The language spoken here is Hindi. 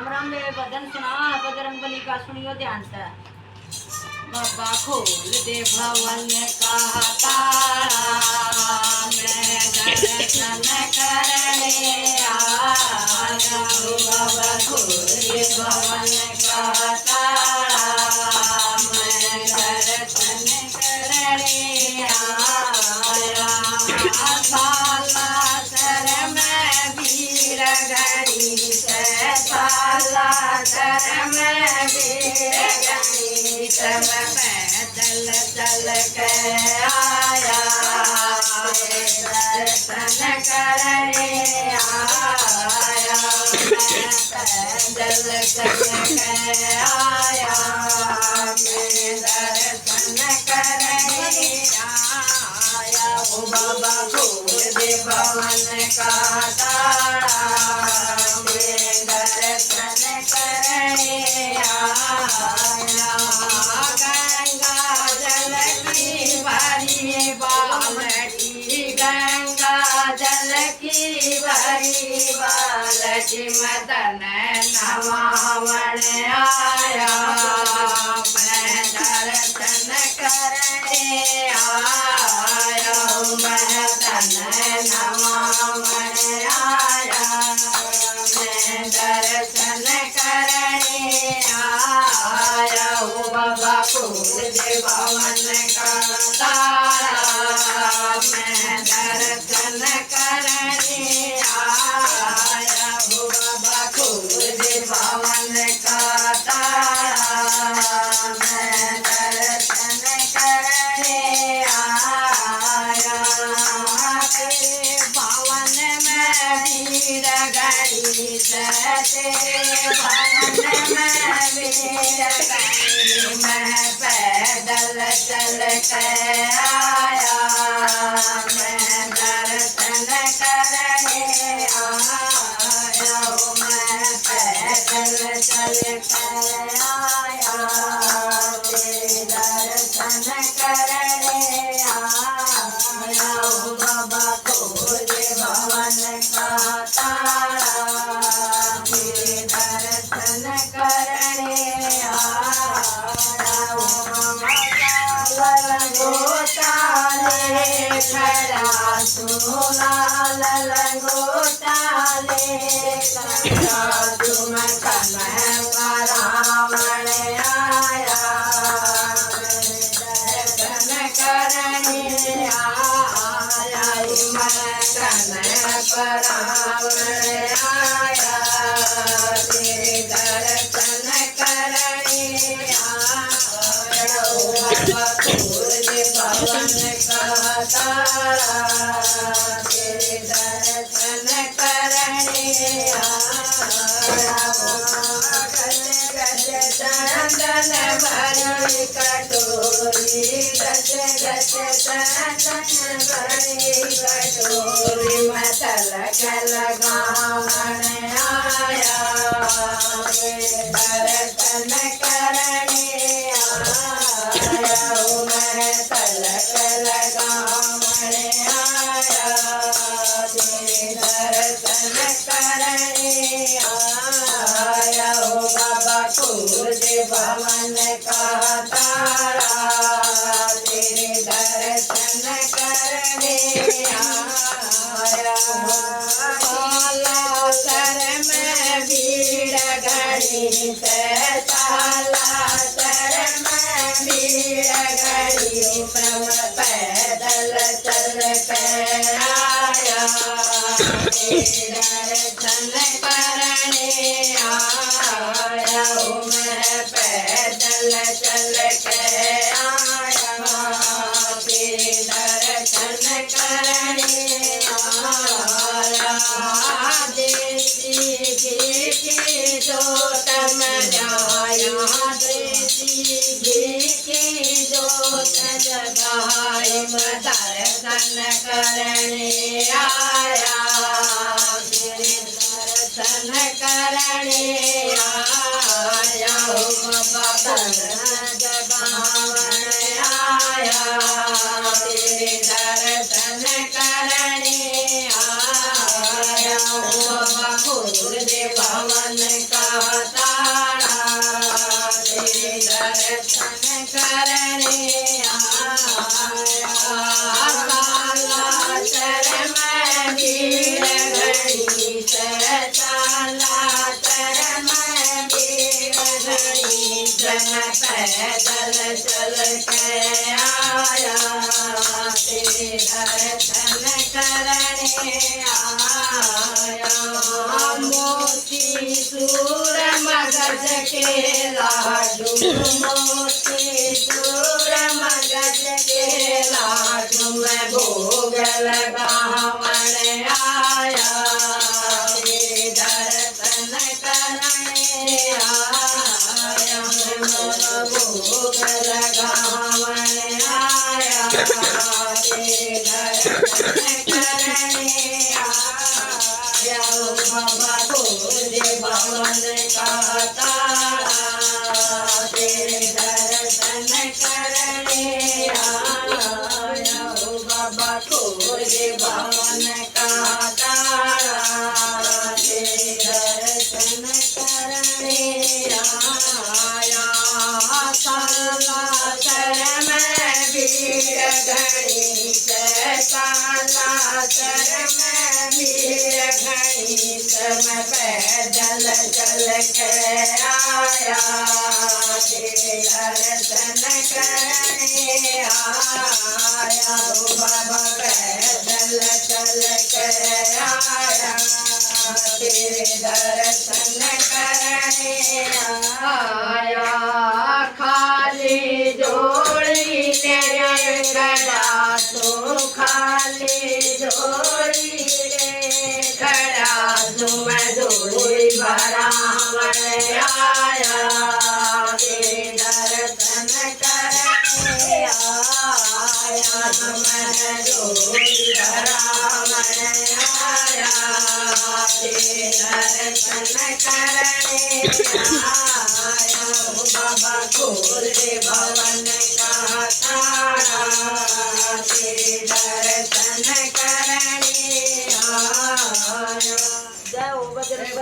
राम राम में भजन सुना बजरंग बली का सुनियो ध्यान से। बाबा खोल दे भवन का ताला, मैं दर्शन करने आया हूँ। बाबा खोल दे भवन का ताला, मैं दर्शन करने आया। साला सर में भीड़ घड़ी से, साला सर में भीड़ घड़ी से, मैं पैदल चल के आया, दर्शन करने आया। मैं पैदल चल के आया, मैं दर्शन करने आया। ओ बाबा खोल दे भवन का ताला, मैं दर्शन करने आया। गंगा जल की भरी बाल्टी, गंगा जल की भरी बाल्टी, मदन नवावण आया, मैं दर्शन करने आया। मदन नवावण आया, मैं दर्शन करने आया। ओ बाबा खोल दे भवन का ताला, मैं दर्शन करने आया। ओ बाबा खोल दे भवन का ताला, मैं दर्शन करने आया। तेरे भवन में भीड़ घड़ी से, तेरे भवन में भीड़ घड़ी, मैं पैदल चल के आया, मैं दर्शन करने आया। मैं पैदल चल के आया, तेरे दर्शन करने आया। ओ बाबा खोल दे भवन का ताला, तेरे दर्शन करने आया। लंगोटाले खड़ा सोना, लंगोटाले खड़ा तुम समय रावण आया, दर्शन करने आया। मैं समय रावण आया, तेरे दर्शन करने आया। बाबा खोल दे भवन का ताला, तेरे दर्शन करने आया। गज गज चंदन भरी कटोरी, गज गज चंदन भरी कटोरी, मैं तिलक लगावन आया, दर्शन करने आया। मैं तिलक लगावन आया, दर्शन करने आया। ओ बाबा खोल दे भवन का ताला, तेरे दर्शन करने आया। साला सर में भीड़ घड़ी से, साला सर में भीड़ घड़ी से, मैं पैदल चल के आया, दर्शन करने आया। मैं पैदल चल के आया, दर्शन करने आया। देसी घी की जोत में जाया, देसी घी की जोत जगाई, मैं दर्शन करने आया, दर्शन करने आया। बाबा जगावन आया, दर्शन करने आया। बाबा खोल दे भवन का दर्शन करने आया कालाचर में भीड़ घड़ी कालाचर में भीड़ घड़ी जन पैदल चल के आया तेरे दर्शन करने आया मोती सूर मगज के लाडू मोती सूर मगज के लाडू में भोग लगावन आया तेरे दर्शन करने आया भोग लगावन आया तेरे दर्शन करने आया बाबा तुझे भवन का तारा तेरे दर्शन करने आया बाबा तुझे भवन का तारा तेरे दर्शन करने आया कालाचर में भीड़ घड़ी कालाचर में भीड़ घड़ी मैं पैदल चल के आया तेरे दर्शन करने आया बाबा पैदल चल के आया तेरे दर्शन करने आया खाली जोड़ी तेरे गड़ा तो खाली जोड़ी रे गड़ा तुम जोड़ी बराबर आया तेरे दर्शन करने आया तुम जोड़ी बराबर आया तेरे दर्शन करने आया बाबा खोल दे भवन का तारा तेरे दर्शन करने आया। जय हो बजरंग।